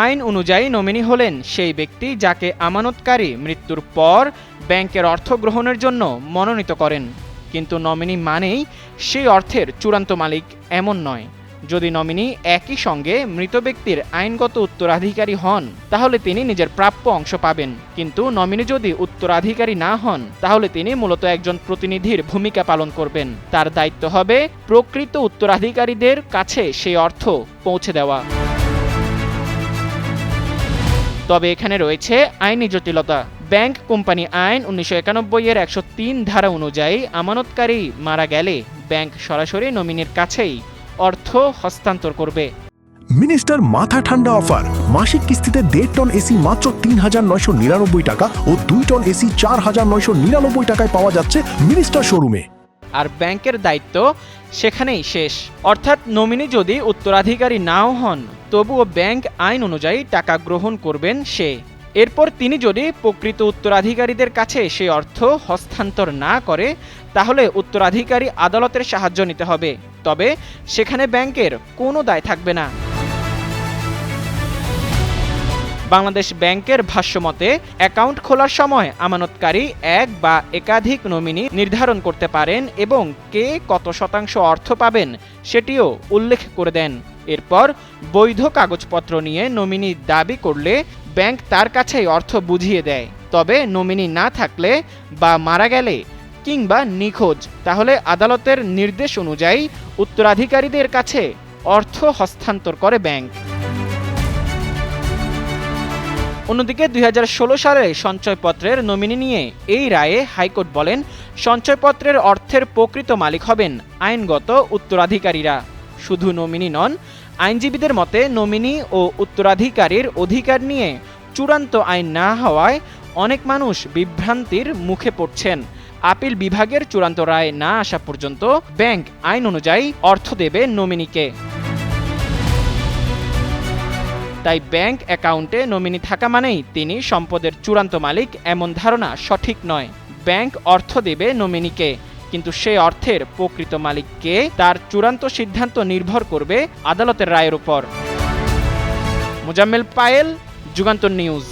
আইন অনুযায়ী নমিনি হলেন সেই ব্যক্তি যাকে আমানতকারী মৃত্যুর পর ব্যাংকের অর্থ গ্রহণের জন্য মনোনীত করেন। কিন্তু নমিনি মানেই সেই অর্থের চূড়ান্ত মালিক এমন নয়। যদি নমিনি একই সঙ্গে মৃত ব্যক্তির আইনগত উত্তরাধিকারী হন তাহলে তিনি নিজের প্রাপ্য অংশ পাবেন, কিন্তু নমিনি যদি উত্তরাধিকারী না হন তাহলে তিনি মূলত একজন প্রতিনিধির ভূমিকা পালন করবেন। তার দায়িত্ব হবে প্রকৃত উত্তরাধিকারীদের কাছে সেই অর্থ পৌঁছে দেওয়া। তবে এখানে রয়েছে আইনি জটিলতা। ব্যাংক কোম্পানি আইন 1991 এর 103 ধারা অনুযায়ী আমানতকারী মারা গেলে ব্যাংক সরাসরি নমিনির কাছেই অর্থ হস্তান্তর করবে। মিনিস্টার মাথা ঠান্ডা অফার, মাসিক কিস্তিতে 1.5 টন এসি মাত্র 3,999 টাকা ও 2 টন এসি 4,999 টাকায় পাওয়া যাচ্ছে মিনিস্টার শোরুমে। আর ব্যাংকের দায়িত্ব সেখানেই শেষ। অর্থাৎ নমিনি যদি উত্তরাধিকারী নাও হন তবুও ব্যাংক আইন অনুযায়ী টাকা গ্রহণ করবেন সে। এরপর তিনি যদি প্রকৃত উত্তরাধিকারীদের কাছে সেই অর্থ হস্তান্তর না করে তাহলে উত্তরাধিকারী আদালতের সাহায্য নিতে হবে, তবে সেখানে ব্যাংকের কোনো দায় থাকবে না। বাংলাদেশ ব্যাংকের ভাষ্যমতে অ্যাকাউন্ট খোলার সময় আমানতকারী এক বা একাধিক নমিনি নির্ধারণ করতে পারেন এবং কে কত শতাংশ অর্থ পাবেন সেটিও উল্লেখ করে দেন। এরপর বৈধ কাগজপত্র নিয়ে নমিনি দাবি করলে ব্যাংক তার কাছেই অর্থ বুঝিয়ে দেয়। তবে নমিনি না থাকলে বা মারা গেলে কিংবা নিখোঁজ তাহলে আদালতের নির্দেশ অনুযায়ী উত্তরাধিকারীদের কাছে অর্থ হস্তান্তর করে ব্যাংক। অন্যদিকে 2016 সালে সঞ্চয়পত্রের নমিনি নিয়ে এই রায়ে হাইকোর্ট বলেন, সঞ্চয়পত্রের অর্থের প্রকৃত মালিক হবেন আইনগত উত্তরাধিকারীরা, শুধু নমিনি নন। আইনজীবীদের মতে নমিনি ও উত্তরাধিকারীর অধিকার নিয়ে চূড়ান্ত আইন না হওয়ায় অনেক মানুষ বিভ্রান্তির মুখে পড়ছেন। আপিল বিভাগের চূড়ান্ত রায় না আসা পর্যন্ত ব্যাংক আইন অনুযায়ী অর্থ দেবে নমিনিকে। তাই ব্যাংক অ্যাকাউন্টে নমিনি থাকা মানেই তিনি সম্পদের চূড়ান্ত মালিক এমন ধারণা সঠিক নয়। ব্যাংক অর্থ দেবে নমিনিকে, কিন্তু সেই অর্থের প্রকৃত মালিক কে তার চূড়ান্ত সিদ্ধান্ত নির্ভর করবে আদালতের রায়ের উপর। মোজাম্মেল পায়েল, যুগান্তর নিউজ।